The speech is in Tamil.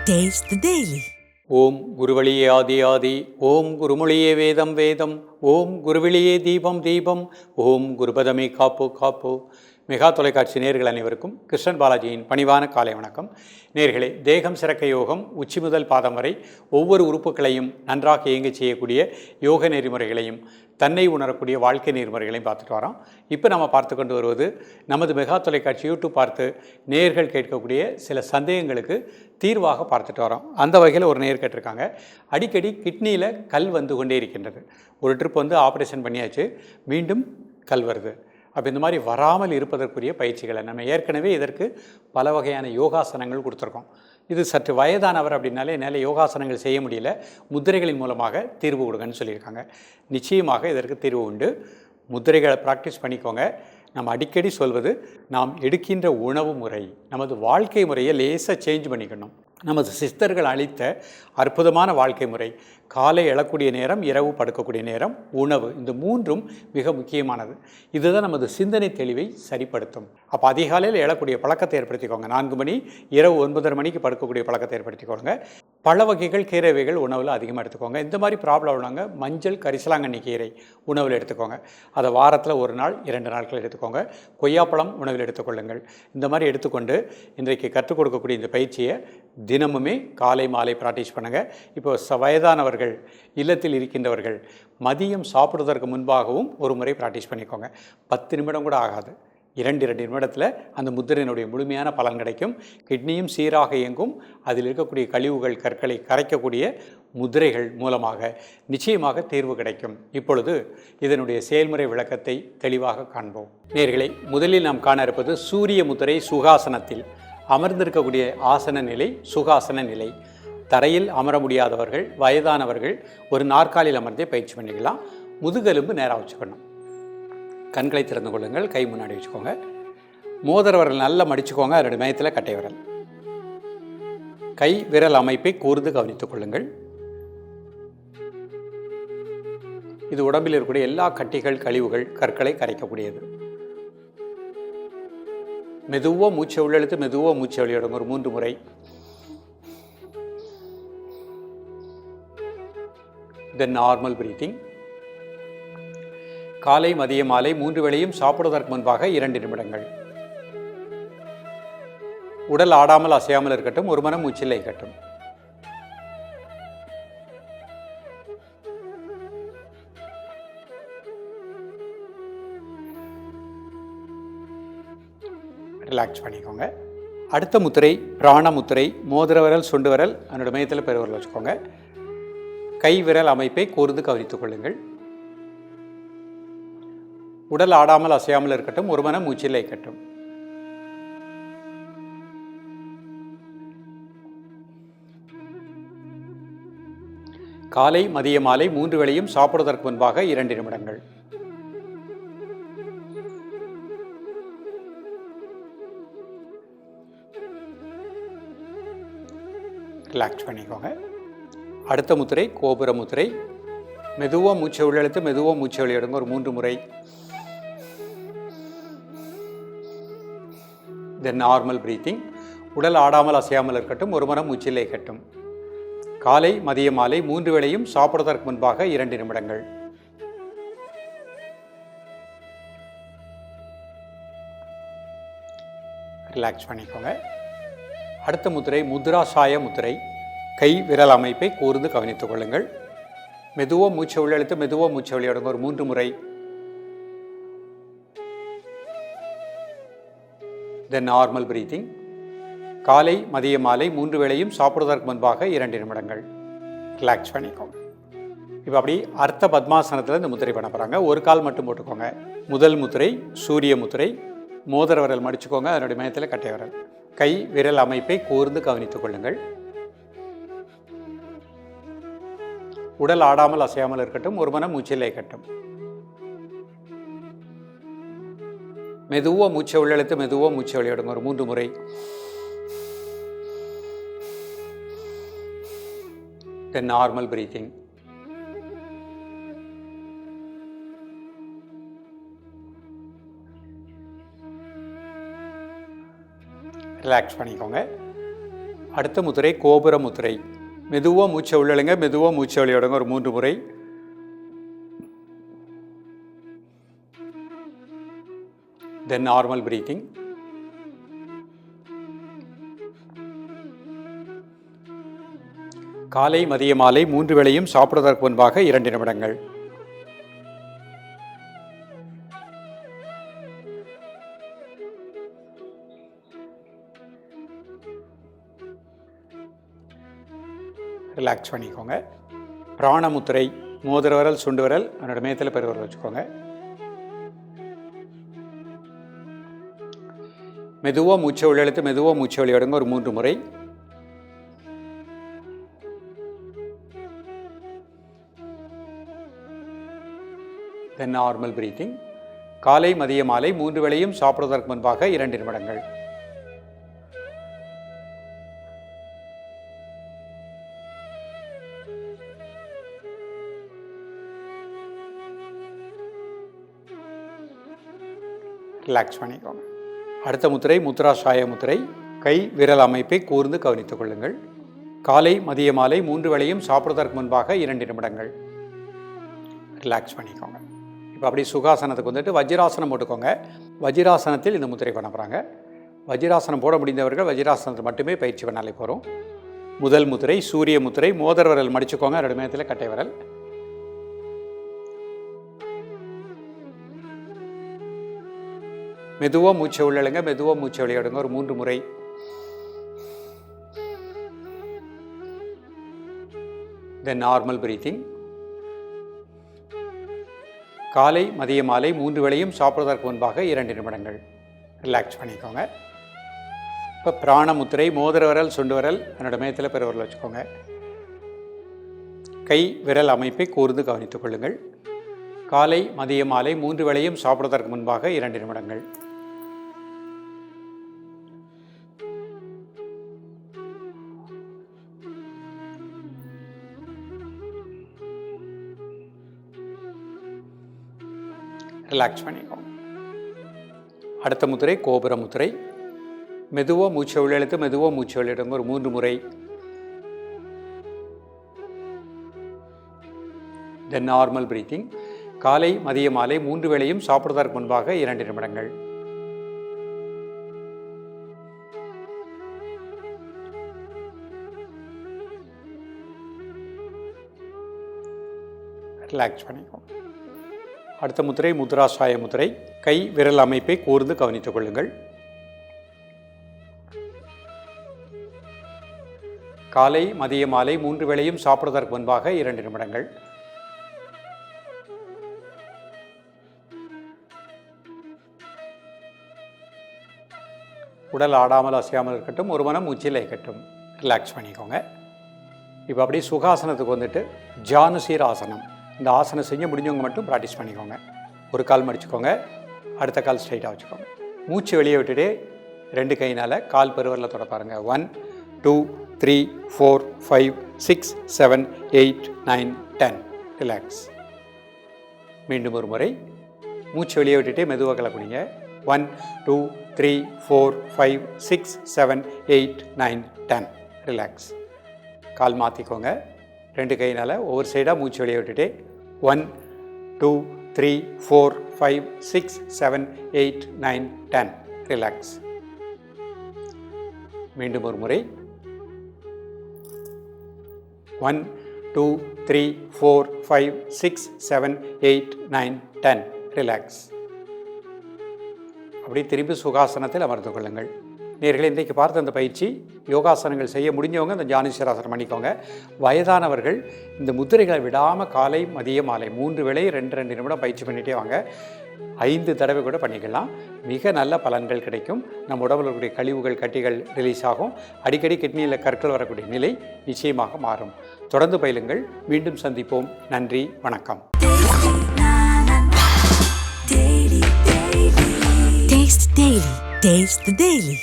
Taste the Daily. ஓம் குருவழியே ஆதி ஆதி, ஓம் குருமொழியே வேதம் வேதம், ஓம் குருவிழியே தீபம் தீபம், ஓம் குருபதமே காப்போ காப்போ. மெகா தொலைக்காட்சி நேர்கள் அனைவருக்கும் கிருஷ்ணன் பாலாஜியின் பணிவான காலை வணக்கம். நேர்களே, தேகம் சிறக்க யோகம், உச்சி முதல் பாதம் வரை ஒவ்வொரு உறுப்புகளையும் நன்றாக இயங்கச் செய்யக்கூடிய யோக நெறிமுறைகளையும் தன்னை உணரக்கூடிய வாழ்க்கை நெறிமுறைகளையும் பார்த்துட்டு வரோம். இப்போ நம்ம பார்த்து கொண்டு வருவது நமது மெகா தொலைக்காட்சி யூடியூப் பார்த்து நேர்கள் கேட்கக்கூடிய சில சந்தேகங்களுக்கு தீர்வாக பார்த்துட்டு வரோம். அந்த வகையில் ஒரு நேர் கேட்டிருக்காங்க, அடிக்கடி கிட்னியில் கல் வந்து கொண்டே இருக்கின்றது. ஒரு ட்ரிப் ஆப்ரேஷன் பண்ணியாச்சு, மீண்டும் கல் வருது. அப்போ இந்த மாதிரி வராமல் இருப்பதற்குரிய பயிற்சிகளை நம்ம ஏற்கனவே இதற்கு பல வகையான யோகாசனங்கள் கொடுத்துருக்கோம். இது சற்று வயதானவர் அப்படின்னாலே என்னால் யோகாசனங்கள் செய்ய முடியல, முத்திரைகளின் மூலமாக தீர்வு கொடுங்கன்னு சொல்லியிருக்காங்க. நிச்சயமாக இதற்கு தீர்வு உண்டு. முத்திரைகளை ப்ராக்டிஸ் பண்ணிக்கோங்க. நம்ம அடிக்கடி சொல்வது, நாம் எடுக்கின்ற உணவு முறை, நமது வாழ்க்கை முறையை லேசாக சேஞ்ச் பண்ணிக்கணும். நமது சித்தர்கள் அளித்த அற்புதமான வாழ்க்கை முறை, காலை எழக்கூடிய நேரம், இரவு படுக்கக்கூடிய நேரம், உணவு, இந்த மூன்றும் மிக முக்கியமானது. இதுதான் நமது சிந்தனை தெளிவை சரிப்படுத்தும். அப்போ அதிகாலையில் எழக்கூடிய பழக்கத்தை ஏற்படுத்திக்கோங்க. 4 மணி, இரவு 9:30 மணிக்கு படுக்கக்கூடிய பழக்கத்தை ஏற்படுத்திக்கோங்க. பழ வகைகள், கீரை வகைகள் உணவில் அதிகமாக எடுத்துக்கோங்க. இந்த மாதிரி ப்ராப்ளம் உள்ளவங்க மஞ்சள், கரிசலாங்கண்ணி கீரை உணவில் எடுத்துக்கோங்க. அதை வாரத்தில் 1 நாள் 2 நாட்கள் எடுத்துக்கோங்க. கொய்யாப்பழம் உணவில் எடுத்துக்கொள்ளுங்கள். இந்த மாதிரி எடுத்துக்கொண்டு இன்றைக்கு கற்றுக் கொடுக்கக்கூடிய இந்த பயிற்சியை தினமுமே காலை மாலை ப்ராக்டிஸ் பண்ணுங்கள். இப்போ வயதானவர்கள், இல்லத்தில் இருக்கின்றவர்கள் மதியம் சாப்பிடுவதற்கு முன்பாகவும் ஒரு முறை ப்ராக்டிஸ் பண்ணிக்கோங்க. 10 நிமிடம் கூட ஆகாது. 2 நிமிடத்தில் அந்த முத்திரையினுடைய முழுமையான பலன் கிடைக்கும். கிட்னியும் சீராக இயங்கும். அதில் இருக்கக்கூடிய கழிவுகள், கற்களை கரைக்கக்கூடிய முத்திரைகள் மூலமாக நிச்சயமாக தீர்வு கிடைக்கும். இப்பொழுது இதனுடைய செயல்முறை விளக்கத்தை தெளிவாக காண்போம். நேயர்களே, முதலில் நாம் காண இருப்பது சூரிய முத்திரை. சுகாசனத்தில் அமர்ந்திருக்கக்கூடிய ஆசன நிலை சுகாசன நிலை. தரையில் அமர முடியாதவர்கள், வயதானவர்கள் ஒரு நாற்காலியில் அமர்ந்தே பயிற்சி பண்ணிக்கலாம். முதுகெலும்பு நேராக வச்சுக்கணும். கண்களை திறந்து கொள்ளுங்கள். கை முன்னாடி வச்சுக்கோங்க. மோதிர விரல் நல்லா மடிச்சுக்கோங்க. அதனுடைய மையத்தில் கட்டை விரல். கை விரல் அமைப்பை கூர்ந்து கவனித்துக் கொள்ளுங்கள். இது உடம்பில் இருக்கக்கூடிய எல்லா கட்டிகள், கழிவுகள், கற்களை கரைக்கக்கூடியது. மெதுவாக மூச்சை உள்ளெழுத்து மெதுவாக மூச்சை வெளியிடுங்க. ஒரு 3 முறை. தென் நார்மல் பிரீத்திங். காலை மதிய மாலை 3 வேளையும் சாப்பிடுவதற்கு முன்பாக 2 நிமிடங்கள். உடல் ஆடாமல் அசையாமல் இருக்கட்டும். ஒரு மனம் மூச்சில் இருக்கட்டும். ரிலாக்ஸ் பண்ணிக்கோங்க. அடுத்த முத்திரை பிராண முத்திரை. மோதிர விரல், சுண்டு விரல் அதனோட மையத்தில் பெருவிரல் வச்சுக்கோங்க. கை விரல் அமைப்பை கூர்ந்து கவனித்துக் கொள்ளுங்கள். உடல் ஆடாமல் அசையாமல் இருக்கட்டும். ஒரு மனம் மூச்சில் இருக்கட்டும். காலை மதிய மாலை 3 வேளையும் சாப்பிடுவதற்கு முன்பாக 2 நிமிடங்கள். ரிலாக்ஸ் பண்ணிக்கோங்க. அடுத்த முத்திரை கோபுர முத்திரை. மெதுவாக மூச்சை உள்ளெழுத்து மெதுவாக மூச்சை வெளியிடுங்க. ஒரு 3 முறை. தென் நார்மல் பிரீத்திங். உடல் ஆடாமல் அசையாமல் இருக்கட்டும். ஒரு மனம் மூச்சில் இருக்கட்டும். காலை மதிய மாலை 3 வேளையும் சாப்பிடுவதற்கு முன்பாக 2 நிமிடங்கள். ரிலாக்ஸ் பண்ணிக்கோங்க. அடுத்த முத்திரை முத்ராசாய முத்திரை. கை விரல் அமைப்பை கூர்ந்து கவனித்துக் கொள்ளுங்கள். மெதுவாக மூச்சை உள்ளெழுத்து மெதுவாக மூச்சை வெளியிடுங்க. ஒரு 3 முறை. தென் நார்மல் பிரீத்திங். காலை மதிய மாலை 3 வேளையும் சாப்பிடுவதற்கு முன்பாக 2 நிமிடங்கள். ரிலாக்ஸ் பண்ணிக்கோங்க. இப்போ அப்படி அர்த்த பத்மாசனத்தில் இந்த முத்திரை பண்ண போகிறாங்க. ஒரு கால் மட்டும் போட்டுக்கோங்க. முதல் முத்திரை சூரிய முத்திரை. மோதிர விரல் மடிச்சுக்கோங்க. அதனுடைய மையத்தில் கட்டை விரல். கை விரல் அமைப்பை கூர்ந்து கவனித்துக் கொள்ளுங்கள். உடல் ஆடாமல் அசையாமல் இருக்கட்டும். ஒரு மனம் மூச்சில் இருக்கட்டும். மெதுவாக மூச்சை உள்ளெழுத்து மெதுவாக மூச்சை வெளியிடுங்க. ஒரு 3 முறை. தென் நார்மல் பிரீத்திங். ரிலாக்ஸ் பண்ணிக்கோங்க. அடுத்த முத்திரை கோபுர முத்திரை. மெதுவாக மூச்சை உள்ளழுங்க, மெதுவாக மூச்சை வெளியிடுங்க ஒரு 3 முறை. Then normal breathing. காலை மதிய மாலை 3 வேளையும் சாப்பிடுவதற்கு முன்பாக 2 நிமிடங்கள். ரிலாக்ஸ் பண்ணிக்கோங்க. பிராணமுத்திரை. மோதிர விரல் சுண்டு விரல் என்னோட மேத்தில் பெருவிரல் வச்சுக்கோங்க. மெதுவாக மூச்சை உள்ளெழுத்து மெதுவாக மூச்சை வெளியிடுங்க ஒரு 3 முறை. தென் நார்மல் பிரீத்திங். காலை மதிய மாலை 3 வேளையும் சாப்பிடுவதற்கு முன்பாக 2 நிமிடங்கள். ரிலாக்ஸ் பண்ணிக்கோங்க. அடுத்த முத்திரை முத்ராசாய முத்திரை. கை விரல் அமைப்பை கூர்ந்து கவனித்துக் கொள்ளுங்கள். காலை மதிய மாலை 3 வேளையும் சாப்பிடுவதற்கு முன்பாக 2 நிமிடங்கள். ரிலாக்ஸ் பண்ணிக்கோங்க. இப்போ அப்படி சுகாசனத்துக்கு வந்துட்டு வஜ்ராசனம் போட்டுக்கோங்க. வஜ்ராசனத்தில் இந்த முத்திரை பண்ண போகிறாங்க. வஜ்ராசனம் போட முடிந்தவர்கள் வஜ்ராசனத்தில் மட்டுமே பயிற்சி பண்ணாலே போகிறோம். முதல் முத்திரை சூரிய முத்திரை. மோதிர விரல் மடிச்சுக்கோங்க, 2 மேத்தில் கட்டை விரல். மெதுவாக மூச்சை உள்ளழுங்க, மெதுவாக மூச்சை வெளியிடுங்க ஒரு 3 முறை. தென் நார்மல் பிரீத்திங். காலை மதிய மாலை 3 வேளையும் சாப்பிடுவதற்கு முன்பாக 2 நிமிடங்கள். ரிலாக்ஸ் பண்ணிக்கோங்க. இப்போ பிராணமுத்திரை. மோதிர விரல் சுண்டு விரல் என்னோட மேத்தில் பெருவிரல் வச்சுக்கோங்க. கை விரல் அமைப்பை கூர்ந்து கவனித்துக் கொள்ளுங்கள். காலை மதிய மாலை 3 வேளையும் சாப்பிடுவதற்கு முன்பாக 2 நிமிடங்கள். ரிலாக்ஸ் பண்ணிக்கோங்க. அடுத்த முத்திரை கோபுர முத்திரை. மெதுவாக மூச்சை உள்ளெழுத்து மெதுவாக மூச்சை வெளியிடுங்க ஒரு 3 முறை. தென் நார்மல் பிரீத்திங். காலை மதிய மாலை 3 வேளையும் சாப்பிடுவதற்கு முன்பாக 2 நிமிடங்கள். ரிலாக்ஸ் பண்ணிக்கோங்க. அடுத்த முத்திரை முத்ராசாய முத்திரை. கை விரல் அமைப்பை கூர்ந்து கவனித்துக் கொள்ளுங்கள். காலை மதிய மாலை 3 வேளையும் சாப்பிடுவதற்கு முன்பாக 2 நிமிடங்கள். உடல் ஆடாமல் அசையாமல் இருக்கட்டும், ஒரு மனம் மூச்சில் இருக்கட்டும். ரிலாக்ஸ் பண்ணிக்கோங்க. இப்போ அப்படியே சுகாசனத்துக்கு வந்துட்டு ஜானுசீர் ஆசனம். இந்த ஆசனம் செய்ய முடிஞ்சவங்க மட்டும் ப்ராக்டிஸ் பண்ணிக்கோங்க. ஒரு கால் மடிச்சுக்கோங்க, அடுத்த கால் ஸ்ட்ரைட்டாக வச்சுக்கோங்க. மூச்சு வெளியே விட்டுட்டு 2 கையினால் கால் பெருவரில் தொட பாருங்கள். 1 2 3 4 5 6 7 8 9 10. ரிலாக்ஸ். மீண்டும் ஒரு முறை மூச்சு வெளியே விட்டுட்டு மெதுவாக கிளப்புனீங்க. 1 2 3 4 5 6 7 8 9 10. ரிலாக்ஸ். கால் மாற்றிக்கோங்க. 2 கையினால் ஒவ்வொரு சைடாக மூச்சு வெளியே விட்டுட்டு 1 2 3 4 5 6 7 8 9 10. ரிலாக்ஸ். மீண்டும் ஒரு முறை 1 2 3 4 5 6 7 8 9 10. ரிலாக்ஸ். அப்படி திரும்பி சுகாசனத்தில் அமர்ந்து கொள்ளுங்கள். நேயர்களே, இன்றைக்கு பார்த்த அந்த பயிற்சி யோகாசனங்கள் செய்ய முடிஞ்சவங்க இந்த ஜானுசீராசனம் பண்ணிக்கோங்க. வயதானவர்கள் இந்த முத்திரைகளை விடாமல் காலை மதிய மாலை 3 வேளை 2 நிமிடம் பயிற்சி பண்ணிகிட்டே வாங்க. 5 தடவை கூட பண்ணிக்கலாம். மிக நல்ல பலன்கள் கிடைக்கும். நம்ம உடம்புல இருக்கக்கூடிய கழிவுகள் கட்டிகள் ரிலீஸ் ஆகும். அடிக்கடி கிட்னியில் கற்கள் வரக்கூடிய நிலை நிச்சயமாக மாறும். தொடர்ந்து பயிலுங்கள். மீண்டும் சந்திப்போம். நன்றி, வணக்கம். Taste the Daily.